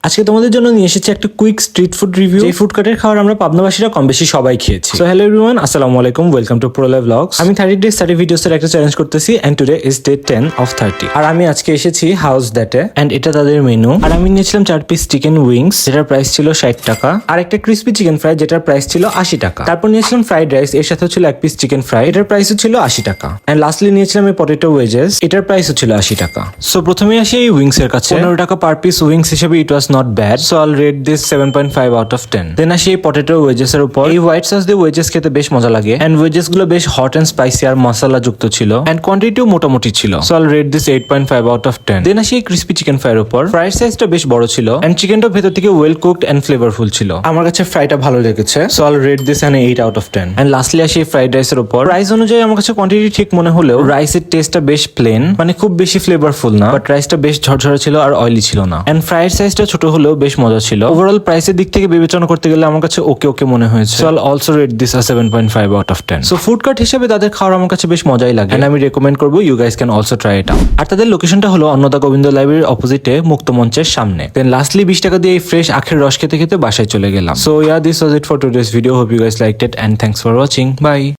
আজকে তোমাদের জন্য নিয়ে এসেছি একটা কুইক স্ট্রিট ফুড রিভিউ। এই ফুড কার্টের খাবার আমরা পাবনাবাসীরা কম বেশি সবাই খেয়েছি। সো হ্যালো এভরিওয়ান, আসসালামু আলাইকুম, welcome to pro live blogs. আমি 30 ডেজ 30 ভিডিওস এর একটা চ্যালেঞ্জ করতেছি and today is day 10 of 30। আর আমি আজকে এসেছি হাউস দ্যাটে এন্ড এটা তাদের মেনু। আর আমি নিয়েছিলাম 4 পিস চিকেন উইংস যেটার প্রাইস ছিল 60 টাকা, আর একটা ক্রিসপি চিকেন ফ্রাই যেটার প্রাইস ছিল 80 টাকা। তারপর নিয়েছিলাম ফ্রাইড রাইস, এর সাথে ছিল 1 পিস চিকেন ফ্রাই, এটার প্রাইসও ছিল 80 টাকা। এন্ড লাস্টলি নিয়েছিলাম এই পটেটো ওয়েজেস, এটার প্রাইসও ছিল 80 টাকা। সো প্রথমে আসি এই উইংস এর কাছে। 15 টাকা পার পিস উইংস হিসেবে it was not bad, so I'll rate this 7.5 out of 10। Then আসি এই পটেটো ওয়েজেস এর উপর। এই হোয়াইট সস দিয়ে ওয়েজেস খেতে বেশ মজা লাগে এন্ড ওয়েজেস গুলো বেশ হট এন্ড স্পাইসি আর মশলা যুক্ত ছিল এন্ড কোয়ান্টিটিও মোটামুটি ছিল, so I'll rate this 8.5 out of 10। Then আসি এই ক্রিসপি চিকেন ফ্রাইয়ের উপর। ফ্রাইড সাইজটা বেশ বড় ছিল এন্ড চিকেনটা ভেতর থেকে ওয়েল কুকড এন্ড ফ্লেভারফুল ছিল। আমার কাছে ফ্রাইটা ভালো লেগেছে, so I'll rate this 8 out of 10। And lastly আসি ফ্রাইড রাইসের উপর। প্রাইস অনুযায়ী আমার কাছে কোয়ান্টিটি ঠিক মনে হলেও রাইসের টেস্টটা বেশ প্লেন, মানে খুব বেশি ফ্লেভারফুল না, বাট রাইসটা বেশ ঝরঝরে ছিল আর অয়েলি ছিল না। এন্ড ফ্রাইড সাইজটা ছোট হলেও বেশ মজা ছিল। ওভারঅল প্রাইসের দিক থেকে বিবেচনা করতে গেলে আমার কাছে ওকে ওকে মনে হয়েছে, so Al also rate this 7.5 out of 10। So food cart হিসেবে তাদের খাওয়ার আমার কাছে বেশ মজাই লাগে এন্ড আমি রেকমেন্ড করবো you guys can also try it out. আর তাদের লোকেশনটা হলো অন্নদা গোবিন্দ লাইব্রেরির অপোজিটে মুক্ত মঞ্চের সামনে। দেন লাস্টলি 20 টাকা দিয়ে এই ফ্রেশ আখের রস খেতে খেতে বাসায় চলে গেলাম। So yeah, this was it for today's video. Hope you guys liked it and thanks for watching. By.